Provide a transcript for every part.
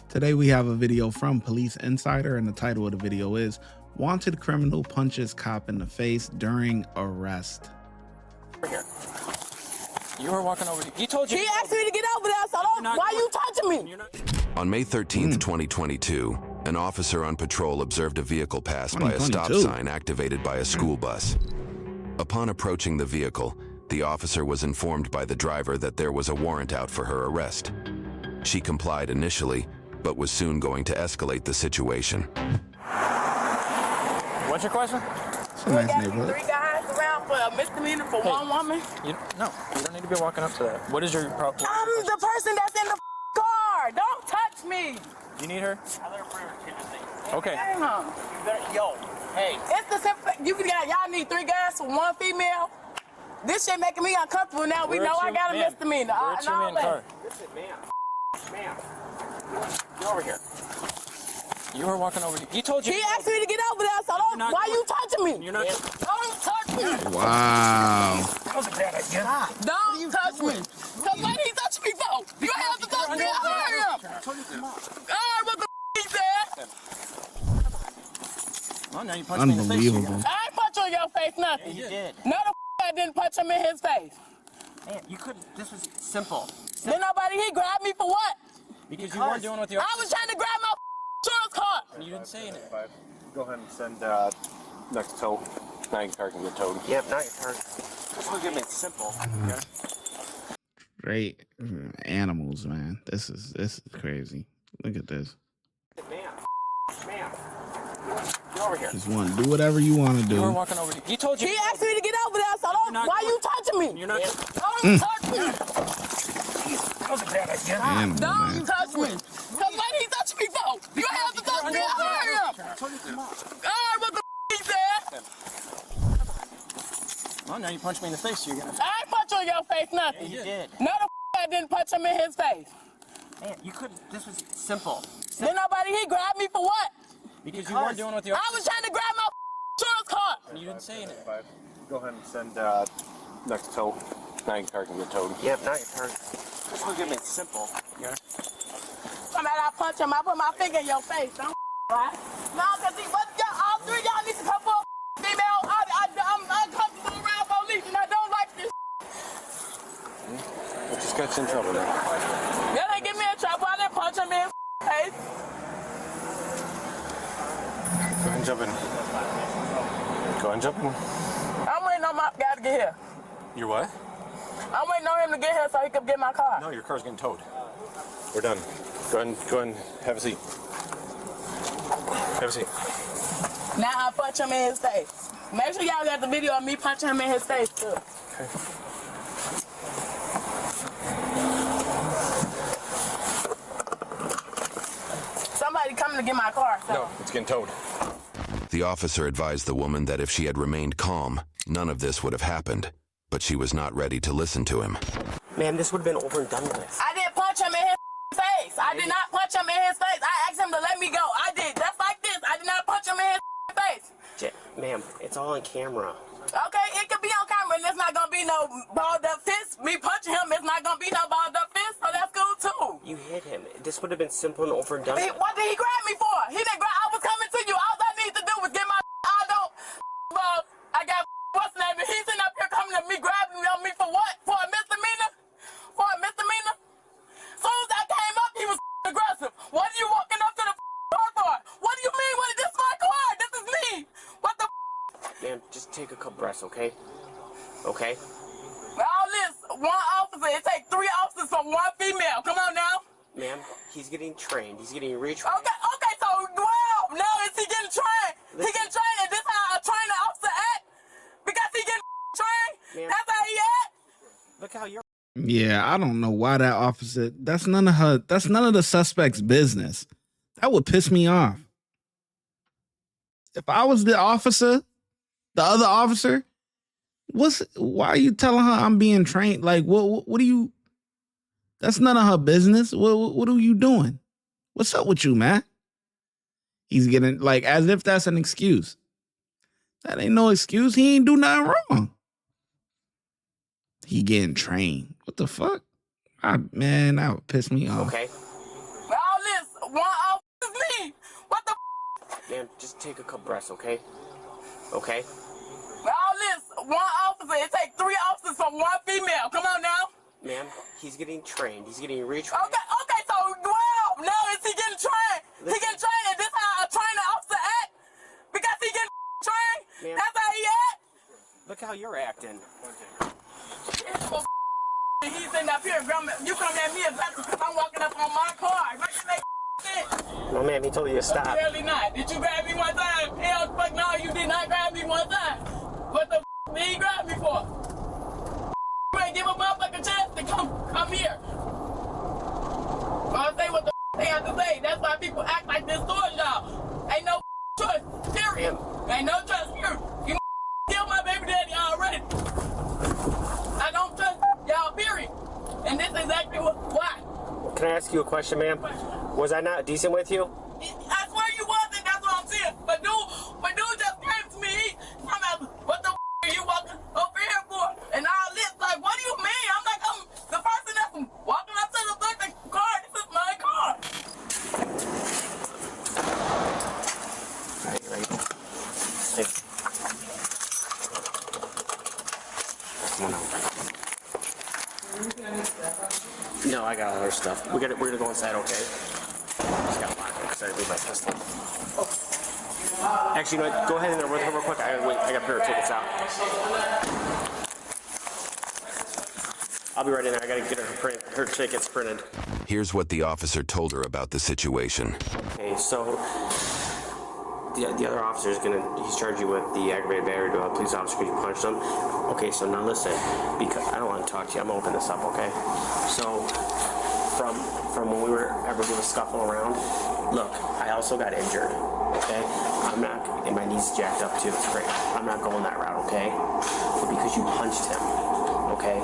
Today we have a video from Police Insider, and the title of the video is Wanted Criminal Punches Cop in the Face During Arrest. Here. You were walking over here. He told you. He asked me to get over there, so don't, why you touching me? On May 13th, 2022, an officer on patrol observed a vehicle pass by a stop sign activated by a school bus. Upon approaching the vehicle, the officer was informed by the driver that there was a warrant out for her arrest. She complied initially, but was soon going to escalate the situation. What's your question? It's a nice neighborhood. Three guys around for a misdemeanor for one woman. No, you don't need to be walking up to that. What is your problem? I'm the person that's in the car. Don't touch me. You need her? Okay. Damn. Yo, hey. It's the simple. Y'all need three guys for one female. This shit making me uncomfortable now. We know I got a misdemeanor. Where's your man car? Listen, ma'am. Get over here. You were walking over here. He told you. He asked me to get over there, so don't. Why you touching me? You're not. Don't touch me. Wow. That was a bad idea. Don't touch me. Cause why did he touch me for? You have to touch me. Hurry up. Alright, what the he said? Oh, now you punched me in the face. Unbelievable. I ain't punch on your face, nothing. You did. No, I didn't punch him in his face. Man, you couldn't. This was simple. Then he grabbed me for what? Because you weren't doing what the I was trying to grab my insurance card. and you didn't say anything. Go ahead and send next tow. Now your car can get towed. Yep, now your turn. This was gonna be simple. Okay. Great animals, man. This is crazy. Look at this. Ma'am. Get over here. Just want to do whatever you want to You were do. walking over here. He told you. He asked me to get over there, so don't. Why you touching me? You're not. Don't touch me. That was a bad idea. Animal, Don't man. touch me. Cause why did he touch me for? You have to touch me. Hurry up. Alright, what the he said? Oh, now you punched me in the face. You're gonna. I ain't punch on your face, nothing. You did. No, I didn't punch him in his face. Man, you couldn't. This was simple. Then he grabbed me for what? Because you weren't doing what the I was trying to grab my insurance card. and you didn't say anything. Go ahead and send next tow. Now your car can get towed. Yep, now your turn. This was gonna be simple. Okay. Somebody I punch him, I put my finger in your face. Don't right? No, cause all three y'all need to come for a female. I'm uncomfortable around police and I don't like this. We just got you in trouble now. Y'all didn't get me in trouble. I didn't punch him in his face. Go ahead and jump in. Go ahead and jump in. I'm waiting on my guy to get here. You're what? I'm waiting on him to get here so he can get my car. No, your car's getting towed. We're done. Go ahead and have a seat. Have a seat. Now I punch him in his face. Make sure y'all got the video of me punching him in his face too. Okay. Somebody coming to get my car. So. No, it's getting towed. The officer advised the woman that if she had remained calm, none of this would have happened, but she was not ready to listen to him. Man, this would have been over and done with. I didn't punch him in his face. I did not punch him in his face. I asked him to let me go. I did. That's like this. I did not punch him in his face. Ma'am, it's all on camera. Okay, it could be on camera and it's not gonna be no balled up fist. Me punching him, it's not gonna be no balled up fist, so that's cool too. You hit him. This would have been simple and over and done with. What did he grab me for? He didn't grab. I was coming to you. All I need to do was get my well, I got what's the name? He's sitting up here coming to me, grabbing on me for what? For a misdemeanor? For a misdemeanor? As soon as I came up, he was aggressive. What are you walking up to the car for? What do you mean? This is my car. This is me. What the Man, just take a couple breaths, okay? Okay? all this, one officer, it takes three officers for one female. Come on now. Ma'am, he's getting trained. He's getting retrained. Okay, so, well, now is he getting trained? He getting trained, and this how a trained officer act? Because he getting trained? That's how he act? Look how you're... Yeah, I don't know why that officer. That's none of the suspect's business. That would piss me off. If I was the officer, the other officer, why are you telling her I'm being trained? Like, what do you? That's none of her business. What are you doing? What's up with you, man? He's getting like as if that's an excuse. That ain't no excuse. He ain't do nothing wrong. He getting trained. What the fuck? Man, that would piss me off. Okay. All this, one Ma'am, just take a couple breaths, okay? Okay? All this, one officer, it takes 3 officers from 1 female. Come on now. Ma'am, he's getting trained. He's getting retrained. Okay, so, well, now is he getting trained? He getting trained, and this how a trainer officer act? Because he getting trained? That's how he act? Look how you're acting. He's in up here, grandma. You come at me because I'm walking up on my car. What you say? No, ma'am, he told you to stop. Clearly not. Did you grab me one time? Hell, fuck no, you did not grab me one time. What the did he grab me for? You ain't give a motherfucking chance to come here. I'll say what the they have to say. That's why people act like this towards y'all. Ain't no choice, period. Ain't no choice, period. You killed my baby daddy already. I don't trust y'all, period. And this is exactly why. Can I ask you a question, ma'am? Was I not decent with you? I swear you wasn't, that's what I'm saying. But dude just came to me. I'm like, what the are you walking over here for? And all this, like, what do you mean? I'm like, I'm the person that's walking up to the fucking car. This is my car. Right. Hey. Come on out. No, I got other stuff. We're gonna go inside, okay? Just got locked because I leave my pistol. Actually, you know what? Go ahead and real quick. I got a pair of tickets out. I'll be right in there. I gotta get her tickets printed. Here's what the officer told her about the situation. Okay, so the other officer is he's charged you with the aggravated battery to a police officer because you punched him. Okay, so now listen, because I don't want to talk to you. I'm gonna open this up, okay? So from when we were ever doing a scuffle around, look, I also got injured. Okay, I'm not, and my knee's jacked up too. It's great. I'm not going that route, okay? But because you punched him, okay?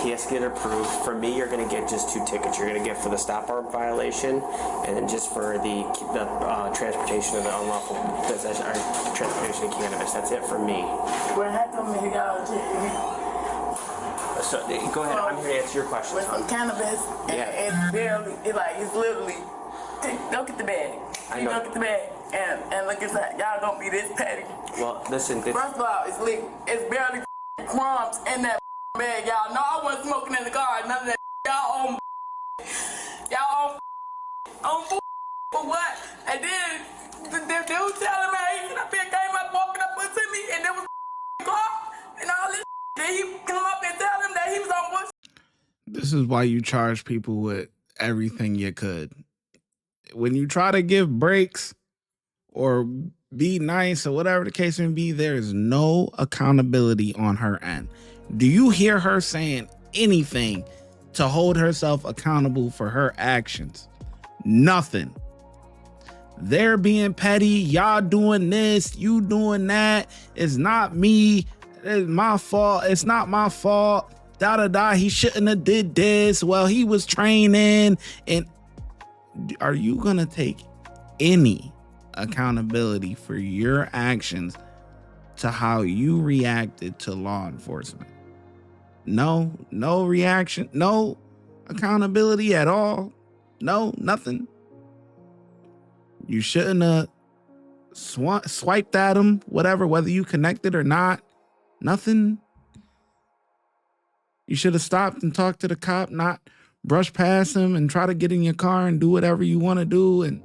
He has to get it approved. For me, you're going to get just 2 tickets. You're going to get for the stop arm violation, and then just for the transportation of the unlawful possession or transportation of cannabis. That's it for me. What happened when he got out of jail? So go ahead. I'm here to answer your questions. With some cannabis, and it's barely, it's literally. Look at the bag. Look at the bag, and look at that. Y'all don't be this petty. Well, listen. First of all, it's legal. It's barely crumbs in that bag, y'all. No, I wasn't smoking in the car. None of that. Y'all on for what? And then the dude telling me he came up walking up to me, and there was car and all this. Then he come up and tell him that he was on bush. This is why you charge people with everything you could. When you try to give breaks or be nice or whatever the case may be, there is no accountability on her end. Do you hear her saying anything to hold herself accountable for her actions? Nothing. They're being petty. Y'all doing this, you doing that. It's not me. It's my fault. It's not my fault. He shouldn't have did this. Well, he was training. And are you going to take any accountability for your actions to how you reacted to law enforcement? No reaction, no accountability at all. No, nothing. You shouldn't have swiped at him, whatever, whether you connected or not. Nothing. You should have stopped and talked to the cop, not brush past him and try to get in your car and do whatever you want to do. And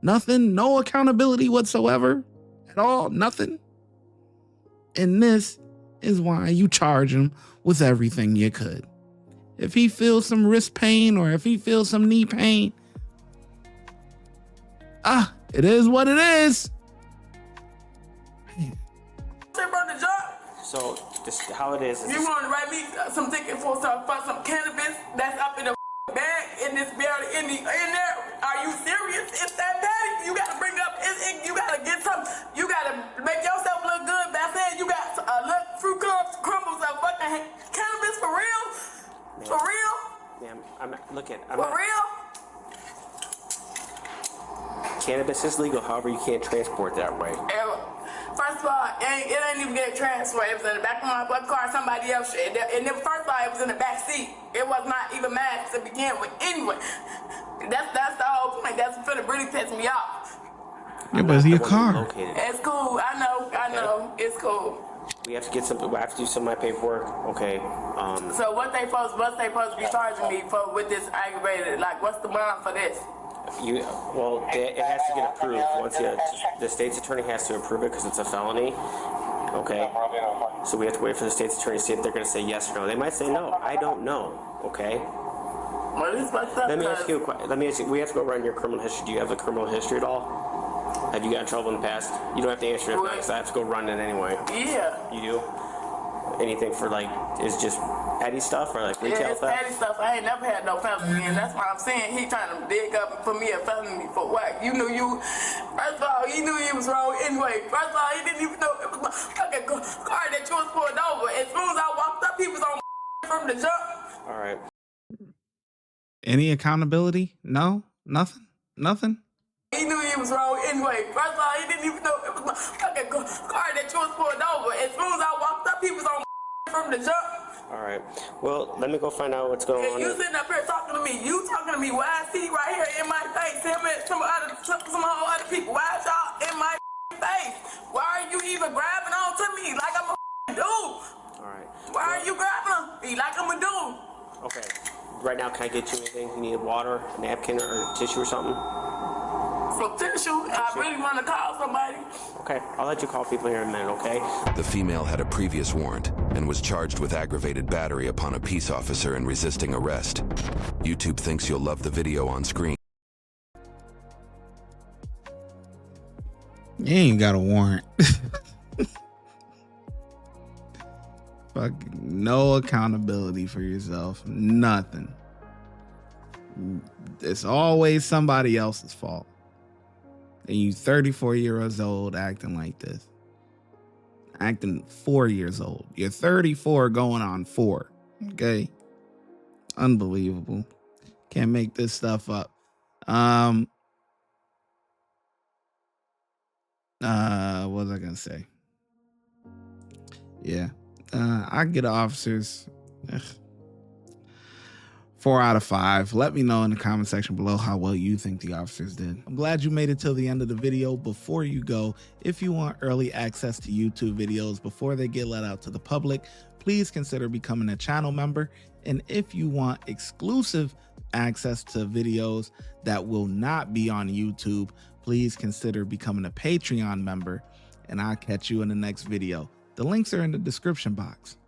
nothing, no accountability whatsoever at all, nothing. And this is why you charge him with everything you could. If he feels some wrist pain or if he feels some knee pain, it is what it is. So this how it is. You want to write me some ticket for some cannabis that's up in the bag in this barrel in there? Are you serious? It's that bad. You gotta bring up. You gotta get some. You gotta make yourself look good. That's it. You got fruit crumbles of fucking cannabis for real. For real. Ma'am, for real. Cannabis is legal. However, you can't transport that way. First of all, it ain't even get transferred. It was in the back of my car. Somebody else. And then first of all, it was in the back seat. It was not even mine to begin with. Anyway, that's the whole point. That's for the really piss me off. Yeah, I'm but not it's the your one who car. located it. It's cool. I know. It's cool. We have to get some. We have to do some of my paperwork. Okay. So what's they supposed to be charging me for with this aggravated? Like, what's the bond for this? It has to get approved. Once the state's attorney has to approve it because it's a felony. Okay. So we have to wait for the state's attorney to see if they're going to say yes or no. They might say no. I don't know. Okay. Well, this fucked up. Let me ask you. We have to go run your criminal history. Do you have a criminal history at all? Have you gotten in trouble in the past? You don't have to answer it because I have to go run it anyway. Yeah. You do? Anything for is just petty stuff or like retail Yeah, it's stuff? petty stuff. I ain't never had no felony, and that's why I'm saying he trying to dig up for me a felony for what? First of all, he knew he was wrong anyway. First of all, he didn't even know it was my fucking car that you was pulled over. As soon as I walked up, he was on from the jump. All right. Any accountability? No, nothing. He knew he was wrong anyway. First of all, he didn't even know it was my fucking car that you was pulled over. As soon as I walked up, he was on from the jump. All right. Well, let me go find out what's going on. You sitting up here talking to me. You talking to me. Why is he right here in my face? Him and some whole other people. Why is y'all in my face? Why are you even grabbing on to me like I'm a dude? All right. Why are you grabbing on me like I'm a dude? Okay. Right now, can I get you anything? You need water, a napkin, or tissue or something? Some tissue. I really want to call somebody. Okay. I'll let you call people here in a minute, okay? The female had a previous warrant and was charged with aggravated battery upon a peace officer and resisting arrest. YouTube thinks you'll love the video on screen. You ain't got a warrant. Fuck, no accountability for yourself. Nothing. It's always somebody else's fault. And you 34 years old acting like this. Acting 4 years old. You're 34 going on 4. Okay? Unbelievable. Can't make this stuff up. What was I gonna say? Yeah. I get officers 4 out of 5. Let me know in the comment section below how well you think the officers did. I'm glad you made it till the end of the video. Before you go, if you want early access to YouTube videos before they get let out to the public, please consider becoming a channel member. And if you want exclusive access to videos that will not be on YouTube, please consider becoming a Patreon member, and I'll catch you in the next video. The links are in the description box.